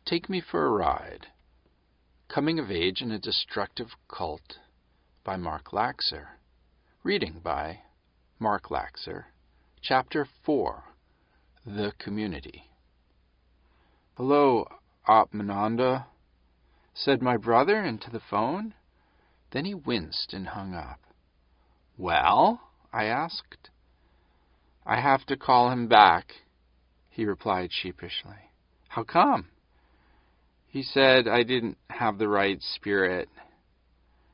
Take Me for a Ride. Coming of Age in a Destructive Cult by Mark Laxer. Reading by Mark Laxer. Chapter 4. The Community. "Hello, Atmananda," said my brother into the phone. Then he winced and hung up. "Well?" I asked. "I have to call him back," he replied sheepishly. "How come?" "He said I didn't have the right spirit."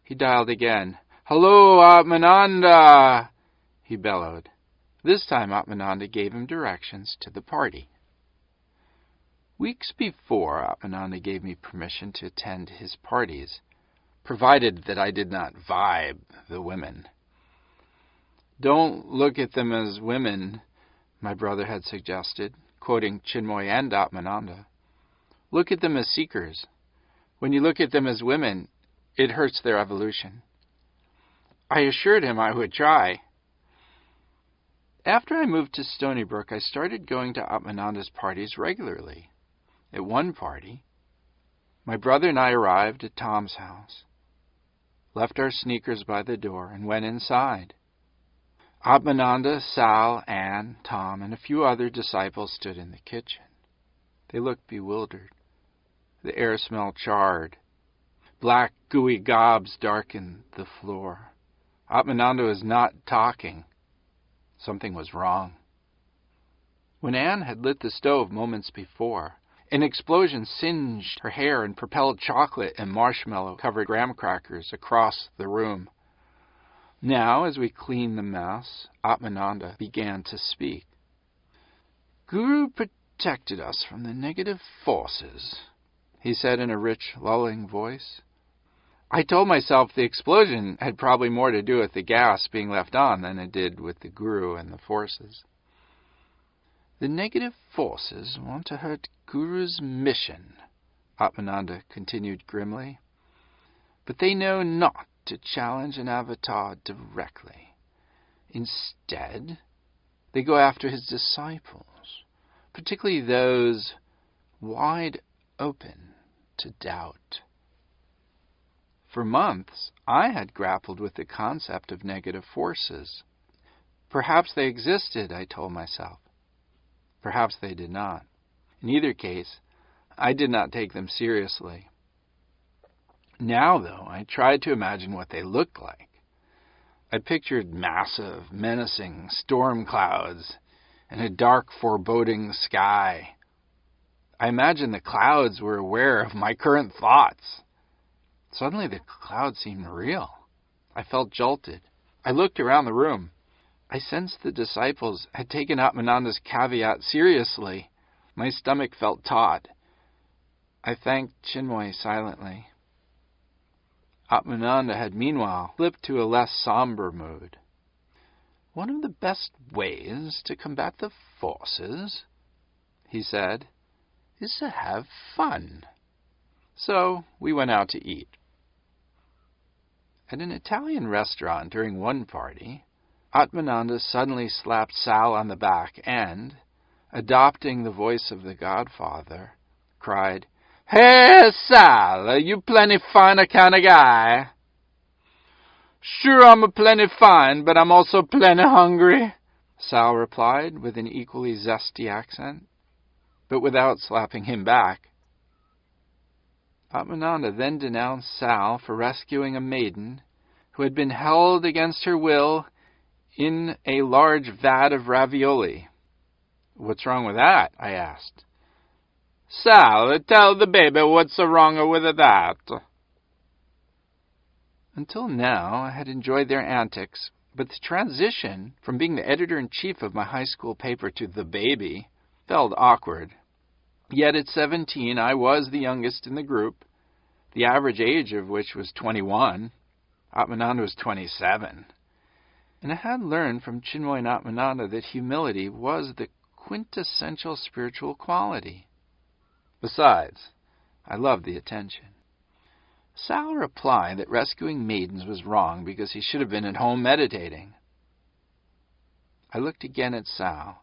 He dialed again. "Hello, Atmananda!" he bellowed. This time Atmananda gave him directions to the party. Weeks before, Atmananda gave me permission to attend his parties, provided that I did not vibe the women. "Don't look at them as women," my brother had suggested, quoting Chinmoy and Atmananda. "Look at them as seekers. When you look at them as women, it hurts their evolution." I assured him I would try. After I moved to Stony Brook, I started going to Atmananda's parties regularly. At one party, my brother and I arrived at Tom's house, left our sneakers by the door, and went inside. Atmananda, Sal, Anne, Tom, and a few other disciples stood in the kitchen. They looked bewildered. The air smelled charred. Black, gooey gobs darkened the floor. Atmananda was not talking. Something was wrong. When Anne had lit the stove moments before, an explosion singed her hair and propelled chocolate and marshmallow-covered graham crackers across the room. Now, as we cleaned the mess, Atmananda began to speak. "Guru protected us from the negative forces," he said in a rich, lulling voice. I told myself the explosion had probably more to do with the gas being left on than it did with the Guru and the forces. "The negative forces want to hurt Guru's mission," Atmananda continued grimly. "But they know not to challenge an avatar directly. Instead, they go after his disciples, particularly those wide open to doubt." For months, I had grappled with the concept of negative forces. Perhaps they existed, I told myself. Perhaps they did not. In either case, I did not take them seriously. Now, though, I tried to imagine what they looked like. I pictured massive, menacing storm clouds and a dark, foreboding sky. I imagined the clouds were aware of my current thoughts. Suddenly the clouds seemed real. I felt jolted. I looked around the room. I sensed the disciples had taken Atmananda's caveat seriously. My stomach felt taut. I thanked Chinmoy silently. Atmananda had meanwhile slipped to a less somber mood. "One of the best ways to combat the forces," he said, "is to have fun." So we went out to eat. At an Italian restaurant during one party, Atmananda suddenly slapped Sal on the back and, adopting the voice of the Godfather, cried, "Hey, Sal, you plenty fine kind of guy." "Sure, I'm a plenty fine, but I'm also plenty hungry," Sal replied with an equally zesty accent, but without slapping him back. Atmananda then denounced Sal for rescuing a maiden who had been held against her will in a large vat of ravioli. "What's wrong with that?" I asked. "Sal, tell the baby what's wrong with that." Until now, I had enjoyed their antics, but the transition from being the editor-in-chief of my high school paper to the baby felt awkward. Yet at 17, I was the youngest in the group, the average age of which was 21. Atmananda was 27. And I had learned from Chinmoy and Atmananda that humility was the quintessential spiritual quality. Besides, I loved the attention. Sal replied that rescuing maidens was wrong because he should have been at home meditating. I looked again at Sal,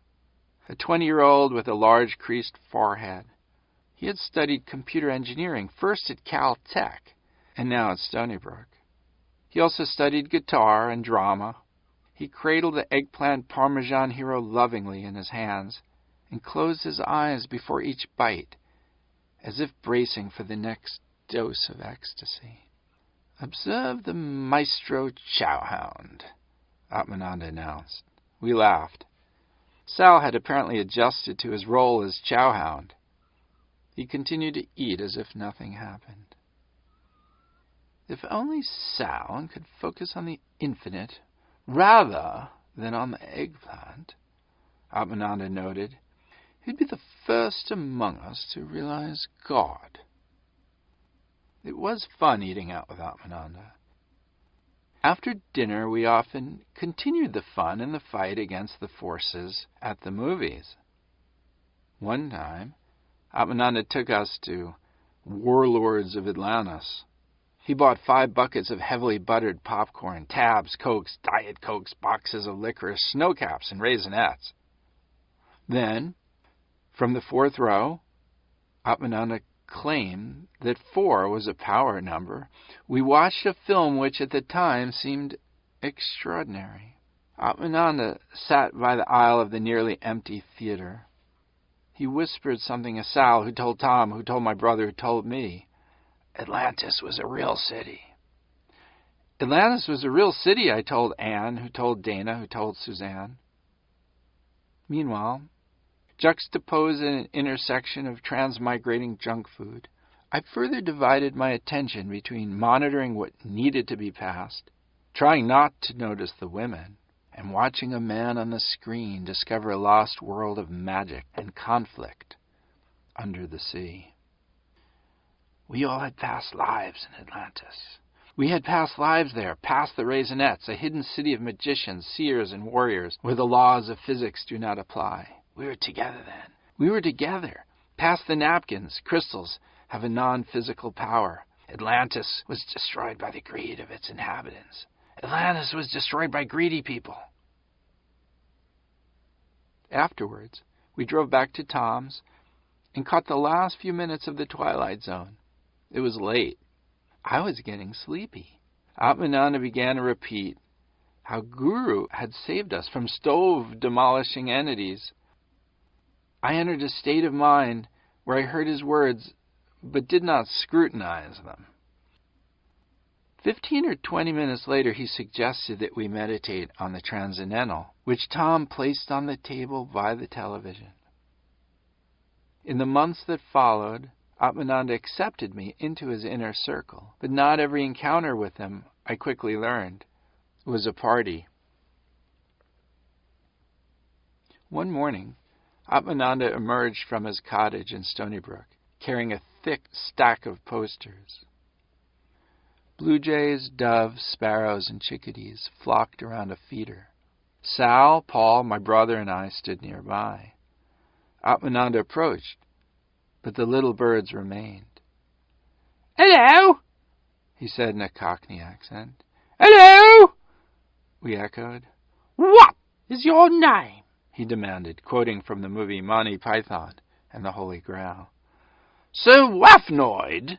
a 20-year-old with a large creased forehead, He had studied computer engineering, first at Caltech, and now at Stony Brook. He also studied guitar and drama. He cradled the eggplant Parmesan hero lovingly in his hands and closed his eyes before each bite, as if bracing for the next dose of ecstasy. "Observe the maestro chowhound," Atmananda announced. We laughed. Sal had apparently adjusted to his role as chowhound. He continued to eat as if nothing happened. If only Sal could focus on the infinite rather than on the eggplant, Atmananda noted, he'd be the first among us to realize God. It was fun eating out with Atmananda. After dinner, we often continued the fun and the fight against the forces at the movies. One time, Atmananda took us to Warlords of Atlantis. He bought 5 buckets of heavily buttered popcorn, tabs, Cokes, Diet Cokes, boxes of licorice, snowcaps, and raisinets. Then, from the 4th row, Atmananda claimed that 4 was a power number. We watched a film which at the time seemed extraordinary. Atmananda sat by the aisle of the nearly empty theater. He whispered something to Sal, who told Tom, who told my brother, who told me. Atlantis was a real city. Atlantis was a real city, I told Anne, who told Dana, who told Suzanne. Meanwhile, juxtaposed in an intersection of transmigrating junk food, I further divided my attention between monitoring what needed to be passed, trying not to notice the women, and watching a man on the screen discover a lost world of magic and conflict under the sea. We all had past lives in Atlantis. We had past lives there, past the Raisinets, a hidden city of magicians, seers, and warriors, where the laws of physics do not apply. We were together then. We were together. Past the napkins, crystals have a non-physical power. Atlantis was destroyed by the greed of its inhabitants. Atlantis was destroyed by greedy people. Afterwards, we drove back to Tom's and caught the last few minutes of the Twilight Zone. It was late. I was getting sleepy. Atmananda began to repeat how Guru had saved us from stove-demolishing entities. I entered a state of mind where I heard his words, but did not scrutinize them. 15 or 20 minutes later, he suggested that we meditate on the transcendental, which Tom placed on the table by the television. In the months that followed, Atmananda accepted me into his inner circle, but not every encounter with him, I quickly learned, was a party. One morning, Atmananda emerged from his cottage in Stony Brook, carrying a thick stack of posters. Blue jays, doves, sparrows, and chickadees flocked around a feeder. Sal, Paul, my brother, and I stood nearby. Atmananda approached, but the little birds remained. "Hello," he said in a Cockney accent. "Hello," we echoed. "What is your name?" he demanded, quoting from the movie Monty Python and the Holy Grail. "Sir Waphnoid,"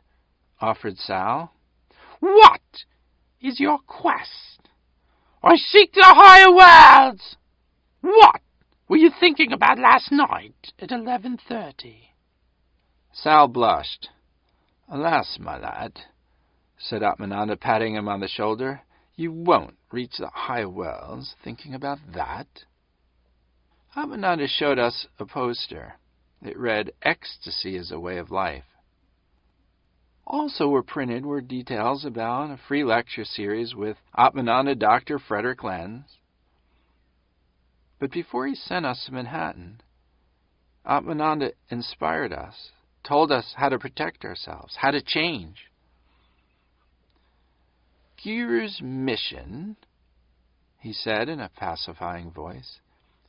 offered Sal. "What is your quest?" "I seek the higher worlds." "What were you thinking about last night at 11:30? Sal blushed. "Alas, my lad," said Atmananda, patting him on the shoulder, "you won't reach the higher worlds thinking about that." Atmananda showed us a poster. It read, "Ecstasy is a way of life." Also printed were details about a free lecture series with Atmananda Dr. Frederick Lenz. But before he sent us to Manhattan, Atmananda inspired us, told us how to protect ourselves, how to change. "Guru's mission," he said in a pacifying voice,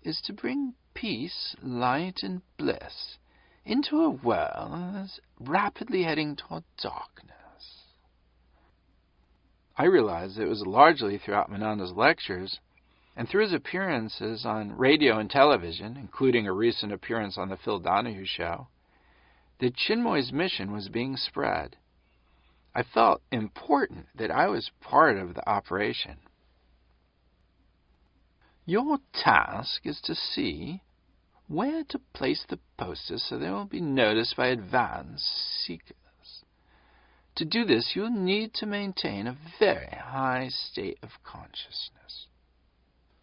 "is to bring peace, light, and bliss into a world that's rapidly heading toward darkness." I realized it was largely through Atmananda's lectures and through his appearances on radio and television, including a recent appearance on the Phil Donahue Show, that Chinmoy's mission was being spread. I felt important that I was part of the operation. Your task is to see where to place the posters so they will be noticed by advanced seekers. To do this, you'll need to maintain a very high state of consciousness.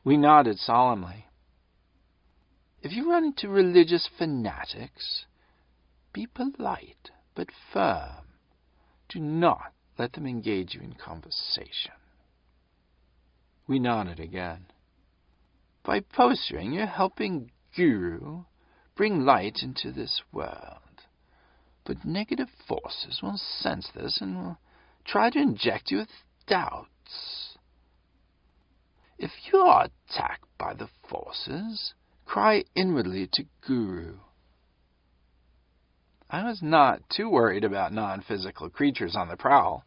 We nodded solemnly. If you run into religious fanatics, be polite but firm. Do not let them engage you in conversation. We nodded again. By postering, you're helping Guru bring light into this world. But negative forces will sense this and will try to inject you with doubts. If you are attacked by the forces, cry inwardly to Guru. I was not too worried about non-physical creatures on the prowl.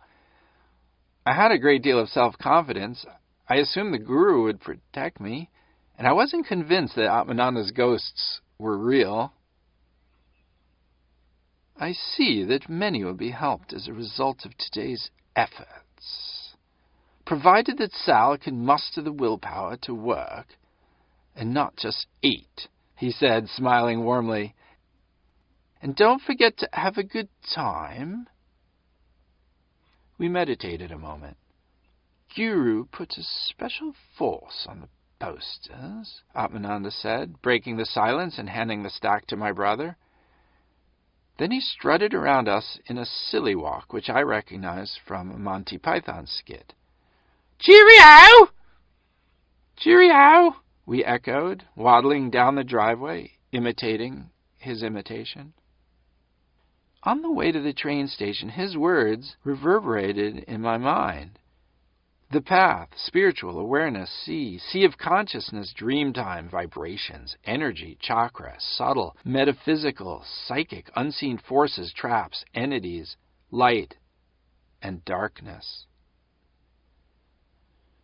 I had a great deal of self-confidence. I assumed the Guru would protect me, and I wasn't convinced that Atmananda's ghosts were real. I see that many will be helped as a result of today's efforts, provided that Sal can muster the willpower to work and not just eat, he said, smiling warmly. And don't forget to have a good time. We meditated a moment. Guru put a special force on the posters, Atmananda said, breaking the silence and handing the stack to my brother. Then he strutted around us in a silly walk, which I recognized from a Monty Python skit. Cheerio! Cheerio! We echoed, waddling down the driveway, imitating his imitation. On the way to the train station, his words reverberated in my mind. The path, spiritual awareness, sea of consciousness, dream time, vibrations, energy, chakra, subtle, metaphysical, psychic, unseen forces, traps, entities, light, and darkness.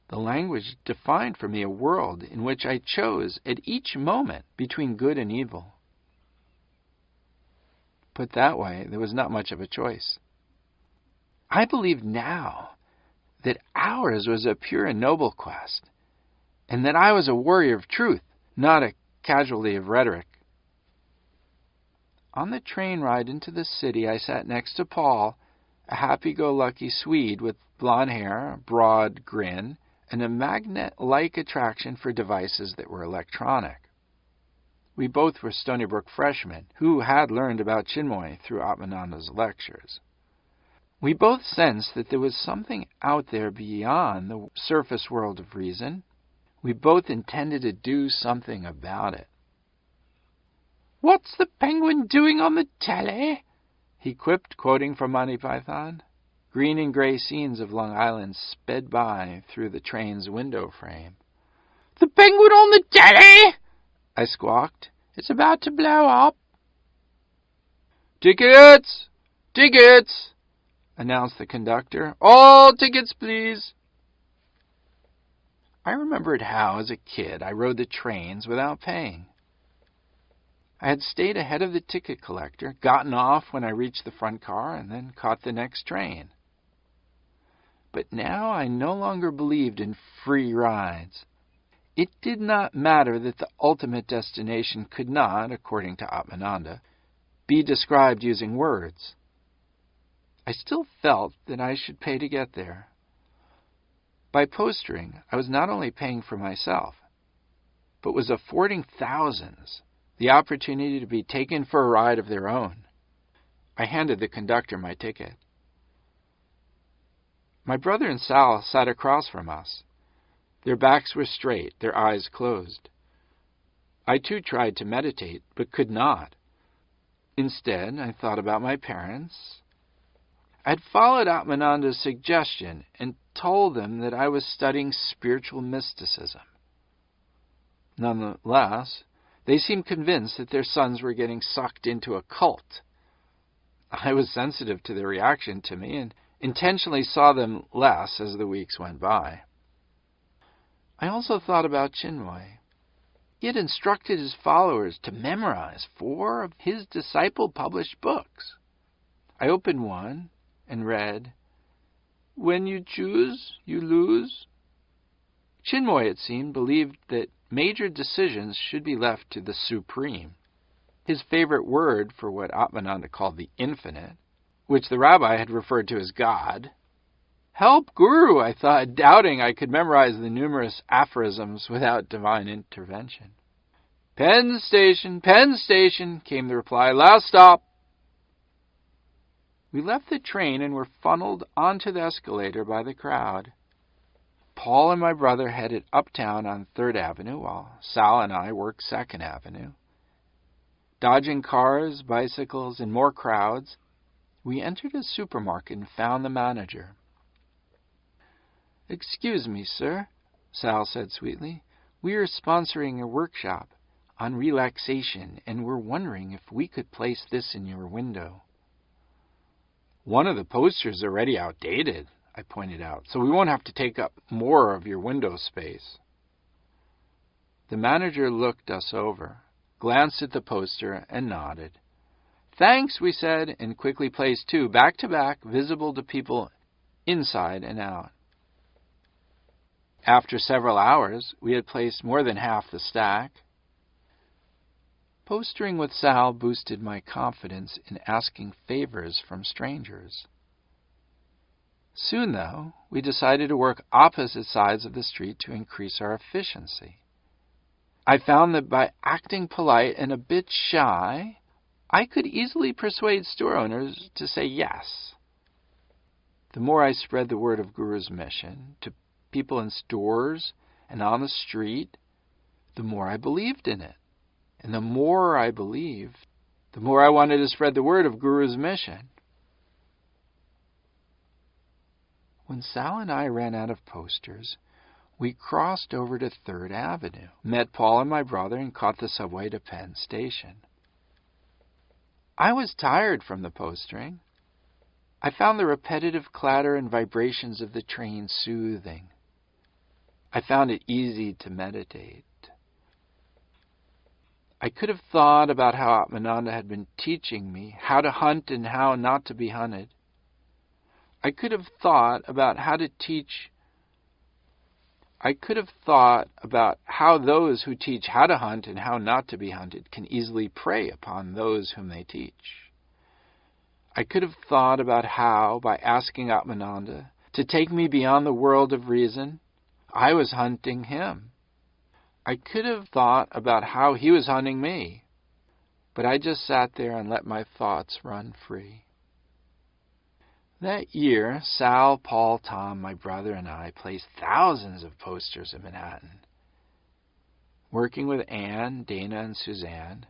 The language defined for me a world in which I chose at each moment between good and evil. Put that way, there was not much of a choice. I believe now that ours was a pure and noble quest, and that I was a warrior of truth, not a casualty of rhetoric. On the train ride into the city, I sat next to Paul, a happy-go-lucky Swede with blonde hair, a broad grin, and a magnet-like attraction for devices that were electronic. We both were Stony Brook freshmen who had learned about Chinmoy through Atmananda's lectures. We both sensed that there was something out there beyond the surface world of reason. We both intended to do something about it. "What's the penguin doing on the telly?" he quipped, quoting from Monty Python. Green and gray scenes of Long Island sped by through the train's window frame. "The penguin on the telly!" I squawked. "It's about to blow up." "Tickets! Tickets!" announced the conductor. "All tickets, please." I remembered how, as a kid, I rode the trains without paying. I had stayed ahead of the ticket collector, gotten off when I reached the front car, and then caught the next train. But now I no longer believed in free rides. It did not matter that the ultimate destination could not, according to Atmananda, be described using words. I still felt that I should pay to get there. By postering, I was not only paying for myself, but was affording thousands the opportunity to be taken for a ride of their own. I handed the conductor my ticket. My brother and Sal sat across from us. Their backs were straight, their eyes closed. I too tried to meditate, but could not. Instead, I thought about my parents. I had followed Atmananda's suggestion and told them that I was studying spiritual mysticism. Nonetheless, they seemed convinced that their sons were getting sucked into a cult. I was sensitive to their reaction to me and intentionally saw them less as the weeks went by. I also thought about Chinmoy. He had instructed his followers to memorize 4 of his disciple-published books. I opened one and read, "When you choose, you lose." Chinmoy, it seemed, believed that major decisions should be left to the Supreme. His favorite word for what Atmananda called the infinite, which the rabbi had referred to as God. Help, Guru, I thought, doubting I could memorize the numerous aphorisms without divine intervention. Penn Station, came the reply. Last stop. We left the train and were funneled onto the escalator by the crowd. Paul and my brother headed uptown on 3rd Avenue, while Sal and I worked 2nd Avenue. Dodging cars, bicycles, and more crowds, we entered a supermarket and found the manager. "Excuse me, sir," Sal said sweetly. "We are sponsoring a workshop on relaxation, and we're wondering if we could place this in your window." "One of the posters is already outdated," I pointed out, "so we won't have to take up more of your window space." The manager looked us over, glanced at the poster, and nodded. "Thanks," we said, and quickly placed 2 back-to-back, visible to people inside and out. After several hours, we had placed more than half the stack. Postering with Sal boosted my confidence in asking favors from strangers. Soon, though, we decided to work opposite sides of the street to increase our efficiency. I found that by acting polite and a bit shy, I could easily persuade store owners to say yes. The more I spread the word of Guru's mission to people in stores and on the street, the more I believed in it. And the more I believed, the more I wanted to spread the word of Guru's mission. When Sal and I ran out of posters, we crossed over to 3rd Avenue, met Paul and my brother, and caught the subway to Penn Station. I was tired from the postering. I found the repetitive clatter and vibrations of the train soothing. I found it easy to meditate. I could have thought about how Atmananda had been teaching me how to hunt and how not to be hunted. I could have thought about how those who teach how to hunt and how not to be hunted can easily prey upon those whom they teach. I could have thought about how, by asking Atmananda to take me beyond the world of reason, I was hunting him. I could have thought about how he was hunting me, but I just sat there and let my thoughts run free. That year, Sal, Paul, Tom, my brother, and I placed thousands of posters in Manhattan. Working with Anne, Dana, and Suzanne,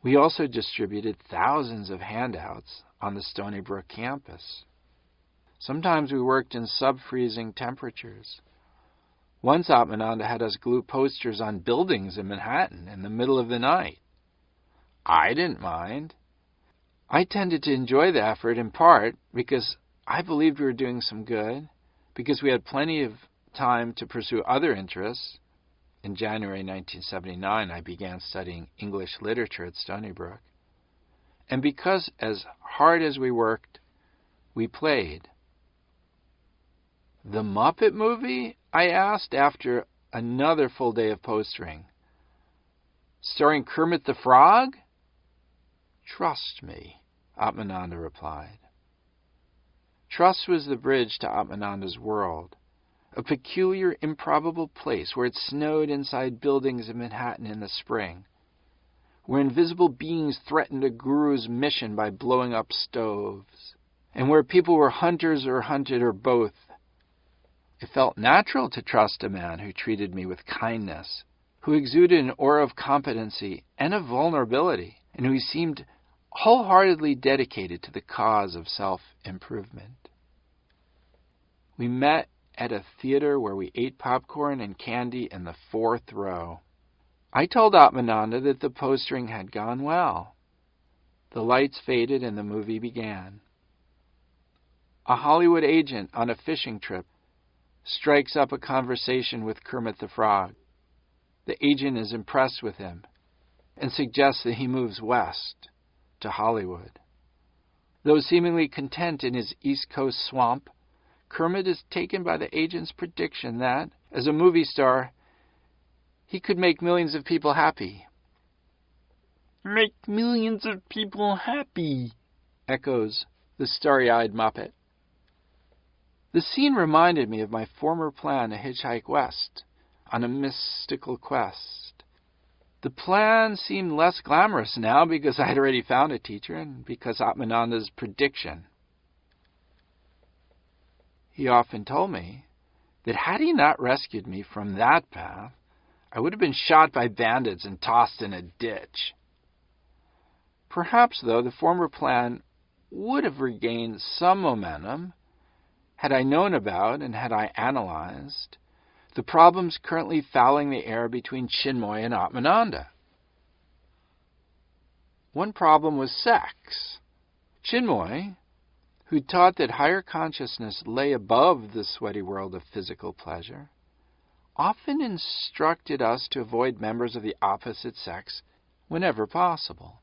we also distributed thousands of handouts on the Stony Brook campus. Sometimes we worked in sub-freezing temperatures. Once Atmananda had us glue posters on buildings in Manhattan in the middle of the night. I didn't mind. I tended to enjoy the effort in part because I believed we were doing some good, because we had plenty of time to pursue other interests. In January 1979, I began studying English literature at Stony Brook. And because, as hard as we worked, we played. "The Muppet movie?" I asked after another full day of postering. "Starring Kermit the Frog?" "Trust me," Atmananda replied. Trust was the bridge to Atmananda's world, a peculiar, improbable place where it snowed inside buildings in Manhattan in the spring, where invisible beings threatened a guru's mission by blowing up stoves, and where people were hunters or hunted or both. It felt natural to trust a man who treated me with kindness, who exuded an aura of competency and of vulnerability, and who seemed wholeheartedly dedicated to the cause of self-improvement. We met at a theater where we ate popcorn and candy in the 4th row. I told Atmananda that the postering had gone well. The lights faded and the movie began. A Hollywood agent on a fishing trip strikes up a conversation with Kermit the Frog. The agent is impressed with him and suggests that he moves west to Hollywood. Though seemingly content in his East Coast swamp, Kermit is taken by the agent's prediction that, as a movie star, he could make millions of people happy. "Make millions of people happy," echoes the starry-eyed Muppet. The scene reminded me of my former plan to hitchhike west on a mystical quest. The plan seemed less glamorous now because I had already found a teacher and because Atmananda's prediction. He often told me that had he not rescued me from that path, I would have been shot by bandits and tossed in a ditch. Perhaps, though, the former plan would have regained some momentum had I known about and had I analyzed the problems currently fouling the air between Chinmoy and Atmananda. One problem was sex. Chinmoy, who taught that higher consciousness lay above the sweaty world of physical pleasure, often instructed us to avoid members of the opposite sex whenever possible.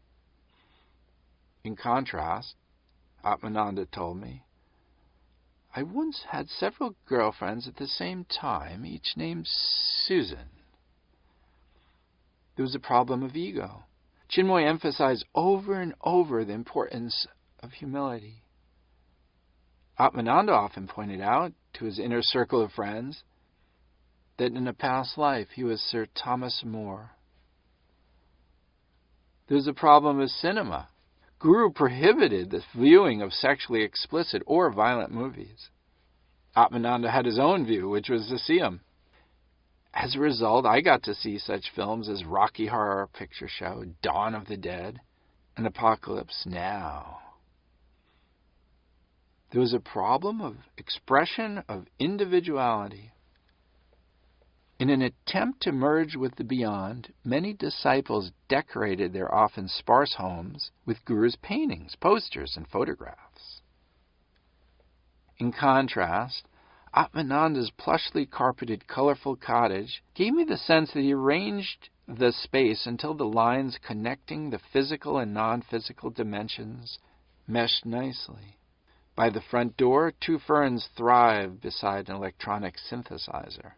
In contrast, Atmananda told me, I once had several girlfriends at the same time, each named Susan. There was a problem of ego. Chinmoy emphasized over and over the importance of humility. Atmananda often pointed out to his inner circle of friends that in a past life he was Sir Thomas More. There was a problem with cinema. Guru prohibited the viewing of sexually explicit or violent movies. Atmananda had his own view, which was to see them. As a result, I got to see such films as Rocky Horror Picture Show, Dawn of the Dead, and Apocalypse Now. There was a problem of expression of individuality. In an attempt to merge with the beyond, many disciples decorated their often sparse homes with Guru's paintings, posters, and photographs. In contrast, Atmananda's plushly carpeted, colorful cottage gave me the sense that he arranged the space until the lines connecting the physical and non-physical dimensions meshed nicely. By the front door, 2 ferns thrived beside an electronic synthesizer.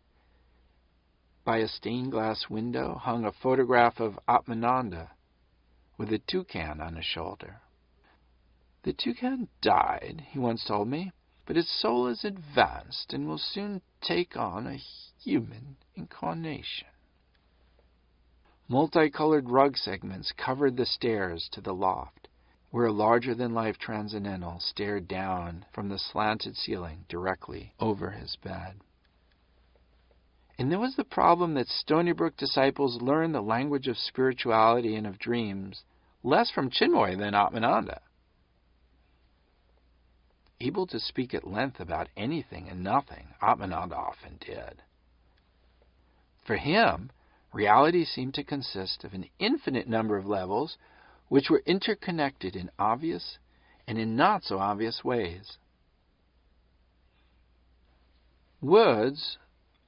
By a stained glass window hung a photograph of Atmananda with a toucan on his shoulder. The toucan died, he once told me, but its soul is advanced and will soon take on a human incarnation. Multicolored rug segments covered the stairs to the loft, where a larger-than-life transcendental stared down from the slanted ceiling directly over his bed. And there was the problem that Stony Brook disciples learned the language of spirituality and of dreams less from Chinmoy than Atmananda. Able to speak at length about anything and nothing, Atmananda often did. For him, reality seemed to consist of an infinite number of levels which were interconnected in obvious and in not-so-obvious ways. Words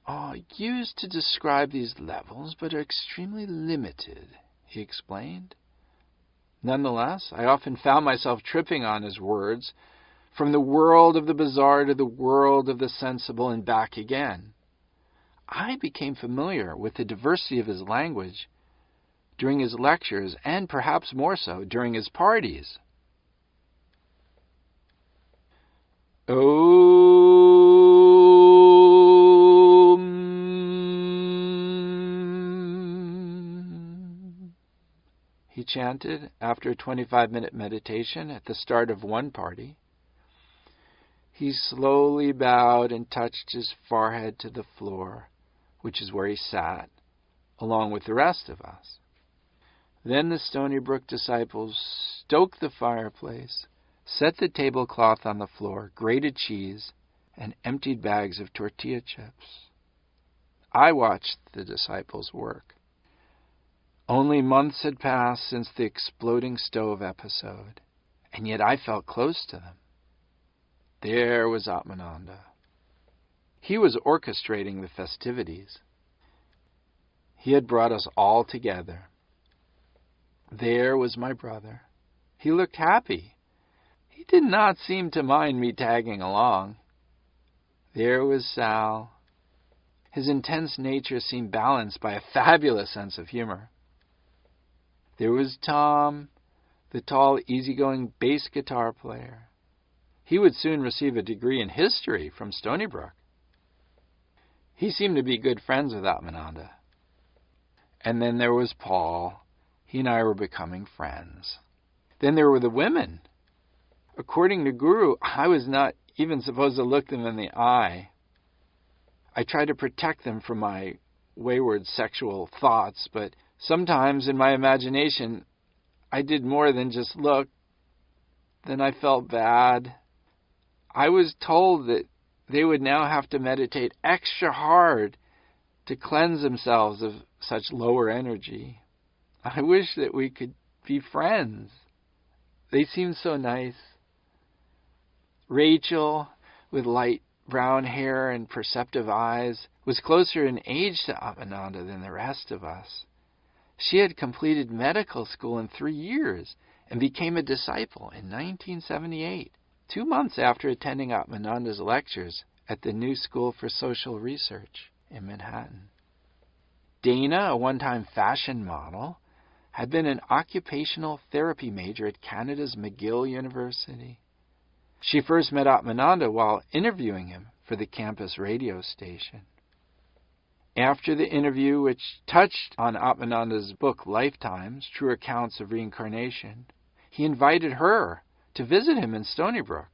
are used to describe these levels, but are extremely limited, he explained. Nonetheless, I often found myself tripping on his words, from the world of the bizarre to the world of the sensible and back again. I became familiar with the diversity of his language during his lectures, and perhaps more so during his parties. He chanted after a 25-minute meditation at the start of one party. He slowly bowed and touched his forehead to the floor, which is where he sat, along with the rest of us. Then the Stony Brook disciples stoked the fireplace, set the tablecloth on the floor, grated cheese, and emptied bags of tortilla chips. I watched the disciples work. Only months had passed since the exploding stove episode, and yet I felt close to them. There was Atmananda. He was orchestrating the festivities. He had brought us all together. There was my brother. He looked happy. He did not seem to mind me tagging along. There was Sal. His intense nature seemed balanced by a fabulous sense of humor. There was Tom, the tall, easygoing bass guitar player. He would soon receive a degree in history from Stony Brook. He seemed to be good friends with Atmananda. And then there was Paul. He and I were becoming friends. Then there were the women. According to Guru, I was not even supposed to look them in the eye. I tried to protect them from my wayward sexual thoughts, but sometimes in my imagination, I did more than just look. Then I felt bad. I was told that they would now have to meditate extra hard to cleanse themselves of such lower energy. I wish that we could be friends. They seemed so nice. Rachel, with light brown hair and perceptive eyes, was closer in age to Atmananda than the rest of us. She had completed medical school in 3 years and became a disciple in 1978, 2 months after attending Atmananda's lectures at the New School for Social Research in Manhattan. Dana, a one-time fashion model, had been an occupational therapy major at Canada's McGill University. She first met Atmananda while interviewing him for the campus radio station. After the interview, which touched on Atmananda's book Lifetimes, True Accounts of Reincarnation, he invited her to visit him in Stony Brook.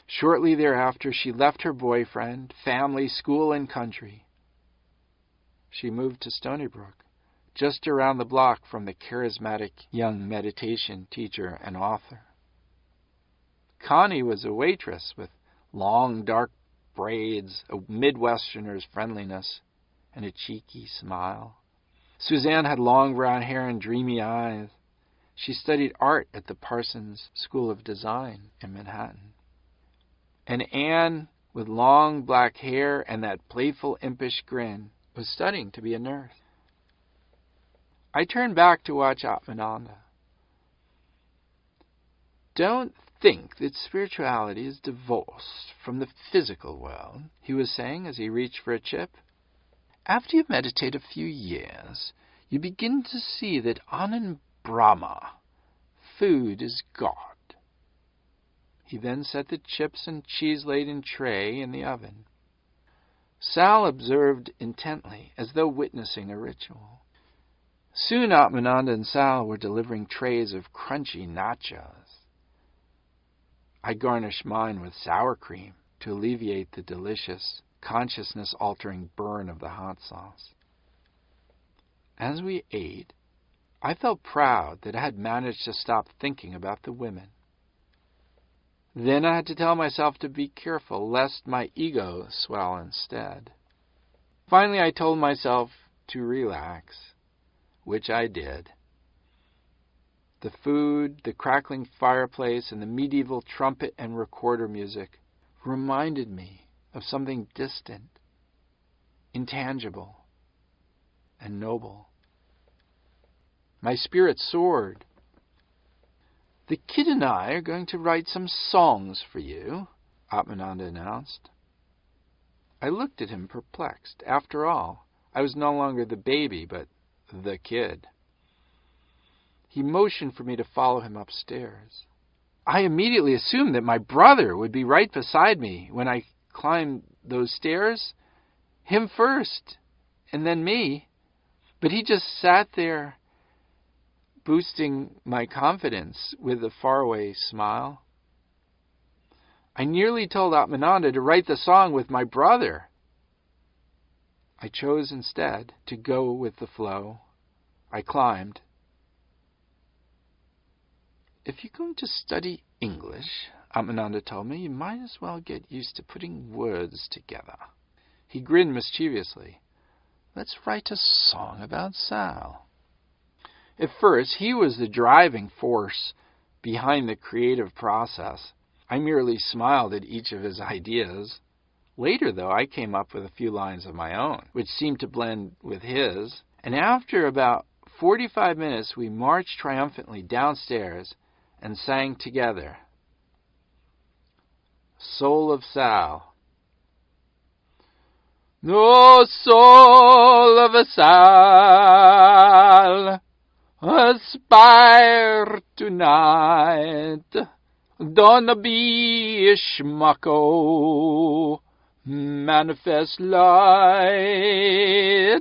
Shortly thereafter, she left her boyfriend, family, school, and country. She moved to Stony Brook, just around the block from the charismatic young meditation teacher and author. Connie was a waitress with long, dark braids, a Midwesterner's friendliness, and a cheeky smile. Suzanne had long brown hair and dreamy eyes. She studied art at the Parsons School of Design in Manhattan. And Anne, with long black hair and that playful, impish grin, was studying to be a nurse. I turned back to watch Atmananda. Don't think that spirituality is divorced from the physical world, he was saying as he reached for a chip. After you meditate a few years, you begin to see that Anand Brahma, food is God. He then set the chips and cheese-laden tray in the oven. Sal observed intently, as though witnessing a ritual. Soon Atmananda and Sal were delivering trays of crunchy nachos. I garnished mine with sour cream to alleviate the delicious, consciousness-altering burn of the hot sauce. As we ate, I felt proud that I had managed to stop thinking about the women. Then I had to tell myself to be careful, lest my ego swell instead. Finally, I told myself to relax, which I did. The food, the crackling fireplace, and the medieval trumpet and recorder music reminded me of something distant, intangible, and noble. My spirit soared. The kid and I are going to write some songs for you, Atmananda announced. I looked at him perplexed. After all, I was no longer the baby, but the kid. He motioned for me to follow him upstairs. I immediately assumed that my brother would be right beside me when I climbed those stairs. Him first, and then me. But he just sat there, boosting my confidence with a faraway smile. I nearly told Atmananda to write the song with my brother. I chose instead to go with the flow. I climbed. If you're going to study English, Atmananda told me, you might as well get used to putting words together. He grinned mischievously. Let's write a song about Sal. At first, he was the driving force behind the creative process. I merely smiled at each of his ideas. Later, though, I came up with a few lines of my own, which seemed to blend with his, And after about 45 minutes, we marched triumphantly downstairs and sang together. Soul of Sal. No soul of a Sal, aspire tonight. Don't be a schmucko, manifest light.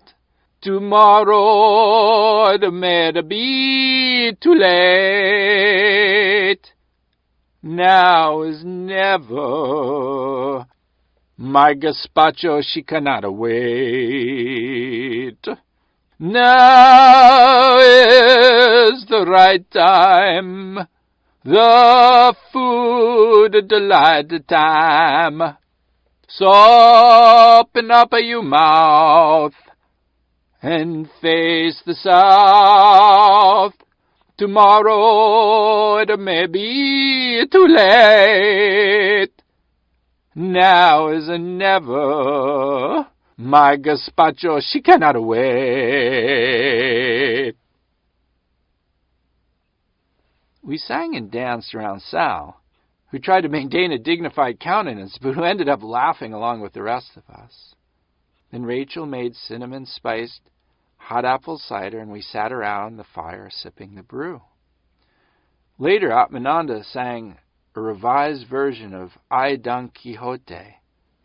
Tomorrow it may be too late. Now is never. My gazpacho, she cannot wait. Now is the right time, the food delight time. So open up your mouth and face the south. Tomorrow it may be too late. Now is never. My gazpacho, she cannot wait. We sang and danced around Sal, who tried to maintain a dignified countenance, but who ended up laughing along with the rest of us. Then Rachel made cinnamon-spiced hot apple cider, and we sat around the fire sipping the brew. Later, Atmananda sang a revised version of I Don Quixote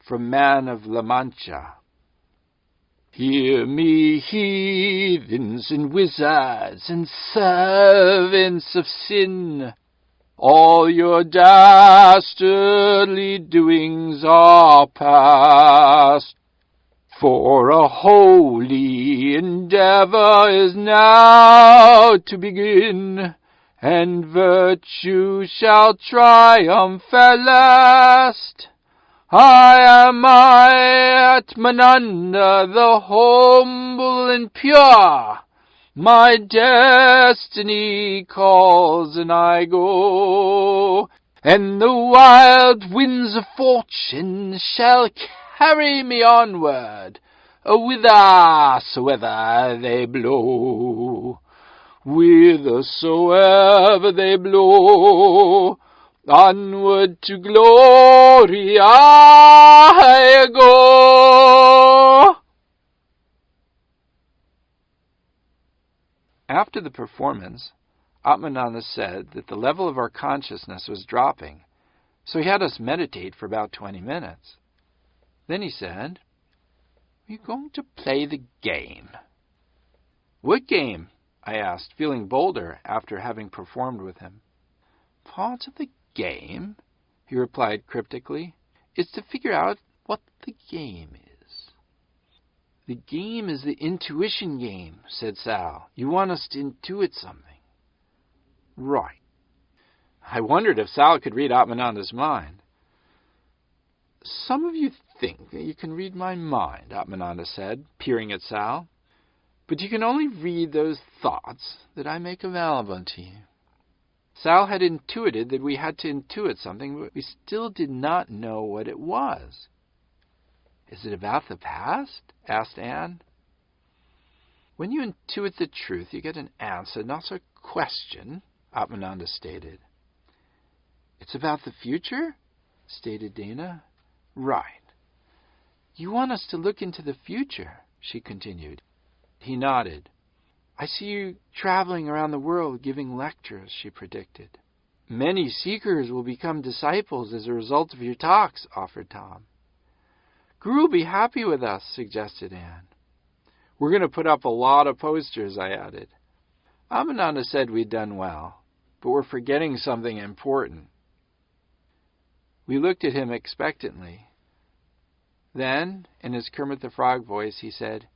from Man of La Mancha. Hear me, heathens and wizards and servants of sin. All your dastardly doings are past. For a holy endeavor is now to begin, and virtue shall triumph at last. I am Atmananda, the humble and pure. My destiny calls and I go, and the wild winds of fortune shall carry me onward, whithersoever they blow. Whithersoever they blow, onward to glory I go. After the performance, Atmananda said that the level of our consciousness was dropping, so he had us meditate for about 20 minutes. Then he said, "We're going to play the game." "What game?" I asked, feeling bolder after having performed with him. "Part of the game," he replied cryptically, "is to figure out what the game is." "The game is the intuition game," said Sal. "You want us to intuit something." "Right." I wondered if Sal could read Atmananda's mind. "Some of you think that you can read my mind," Atmananda said, peering at Sal. "But you can only read those thoughts that I make available to you." Sal had intuited that we had to intuit something, but we still did not know what it was. "Is it about the past?" asked Anne. "When you intuit the truth, you get an answer, not a question," Atmananda stated. "It's about the future?" stated Dana. "Right. You want us to look into the future," she continued. He nodded. "I see you traveling around the world giving lectures," she predicted. "Many seekers will become disciples as a result of your talks," offered Tom. "Guru will be happy with us," suggested Anne. "We're going to put up a lot of posters," I added. Atmananda said we'd done well, but we're forgetting something important. We looked at him expectantly. Then, in his Kermit the Frog voice, he said,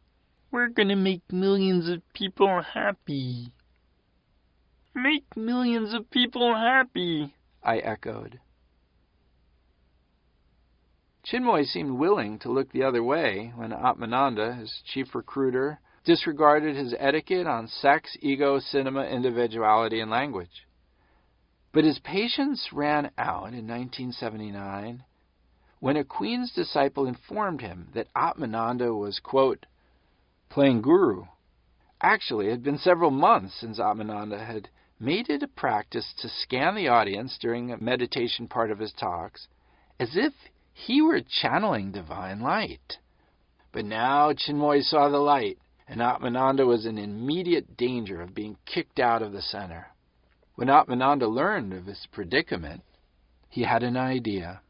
"We're going to make millions of people happy." "Make millions of people happy," I echoed. Chinmoy seemed willing to look the other way when Atmananda, his chief recruiter, disregarded his etiquette on sex, ego, cinema, individuality, and language. But his patience ran out in 1979 when a Queen's disciple informed him that Atmananda was, quote, playing guru Actually, it had been several months since Atmananda had made it a practice to scan the audience during a meditation part of his talks, as if he were channeling divine light. But now Chinmoy saw the light, and Atmananda was in immediate danger of being kicked out of the center. When Atmananda learned of his predicament, he had an idea.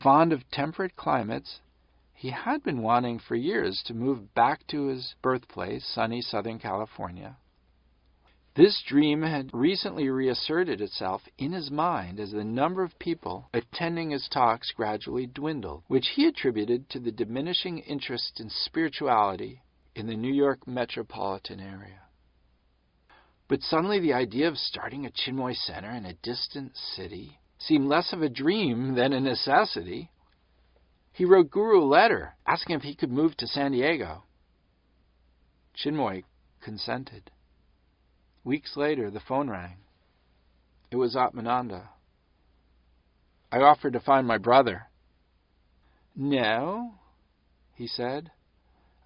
Fond of temperate climates, he had been wanting for years to move back to his birthplace, sunny Southern California. This dream had recently reasserted itself in his mind as the number of people attending his talks gradually dwindled, which he attributed to the diminishing interest in spirituality in the New York metropolitan area. But suddenly the idea of starting a Chinmoy Center in a distant city seemed less of a dream than a necessity. He wrote Guru a letter asking if he could move to San Diego. Chinmoy consented. Weeks later, the phone rang. It was Atmananda. I offered to find my brother. No, he said.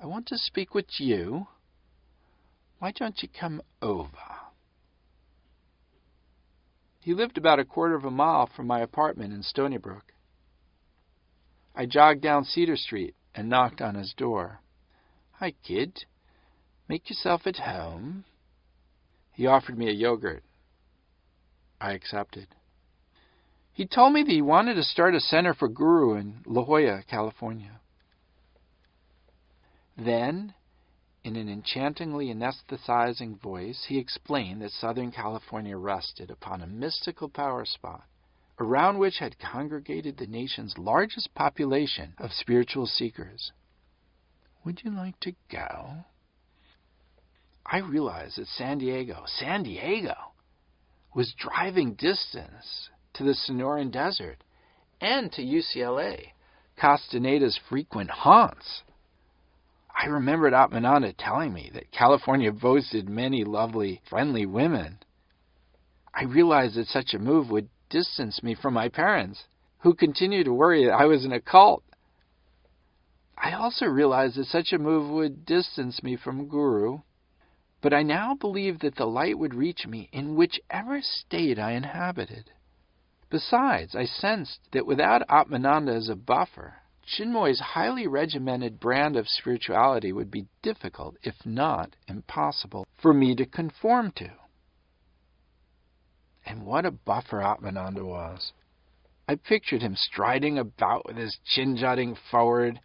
I want to speak with you. Why don't you come over? He lived about a quarter of a mile from my apartment in Stony Brook. I jogged down Cedar Street and knocked on his door. Hi, kid. Make yourself at home. He offered me a yogurt. I accepted. He told me that he wanted to start a center for Guru in La Jolla, California. Then, in an enchantingly anesthetizing voice, he explained that Southern California rested upon a mystical power spot, around which had congregated the nation's largest population of spiritual seekers. Would you like to go? I realized that San Diego, was driving distance to the Sonoran Desert and to UCLA, Castaneda's frequent haunts. I remembered Atmananda telling me that California boasted many lovely, friendly women. I realized that such a move would distance me from my parents, who continued to worry that I was in a cult. I also realized that such a move would distance me from Guru, but I now believed that the light would reach me in whichever state I inhabited. Besides, I sensed that without Atmananda as a buffer, Chinmoy's highly regimented brand of spirituality would be difficult, if not impossible, for me to conform to. And what a buffer Atmananda was. I pictured him striding about with his chin jutting forward,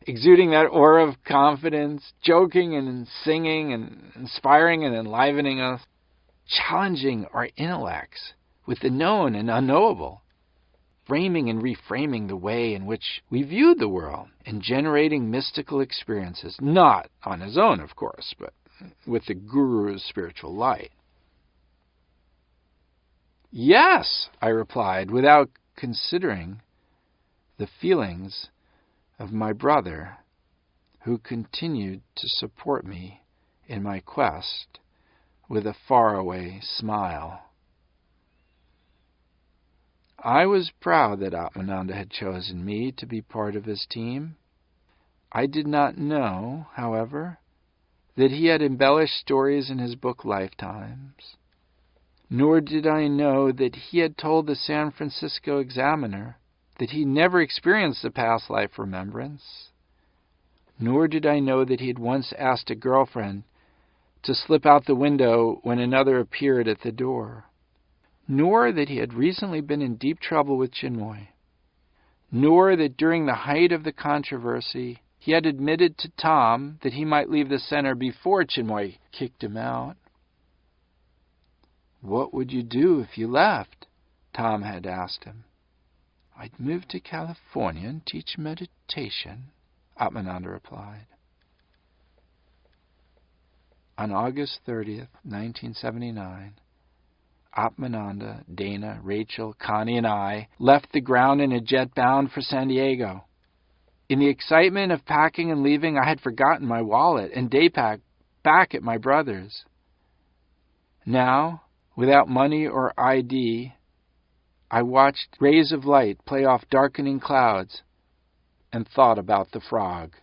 exuding that aura of confidence, joking and singing and inspiring and enlivening us, challenging our intellects with the known and unknowable, framing and reframing the way in which we viewed the world, and generating mystical experiences, not on his own, of course, but with the Guru's spiritual light. Yes, I replied, without considering the feelings of my brother, who continued to support me in my quest with a faraway smile. I was proud that Atmananda had chosen me to be part of his team. I did not know, however, that he had embellished stories in his book Lifetimes, nor did I know that he had told the San Francisco Examiner that he never experienced a past life remembrance, nor did I know that he had once asked a girlfriend to slip out the window when another appeared at the door, nor that he had recently been in deep trouble with Chinmoy, nor that during the height of the controversy he had admitted to Tom that he might leave the center before Chinmoy kicked him out. What would you do if you left? Tom had asked him. I'd move to California and teach meditation, Atmananda replied. On August 30th, 1979, Atmananda, Dana, Rachel, Connie, and I left the ground in a jet bound for San Diego. In the excitement of packing and leaving, I had forgotten my wallet and day pack back at my brother's. Now, without money or ID, I watched rays of light play off darkening clouds and thought about the frog.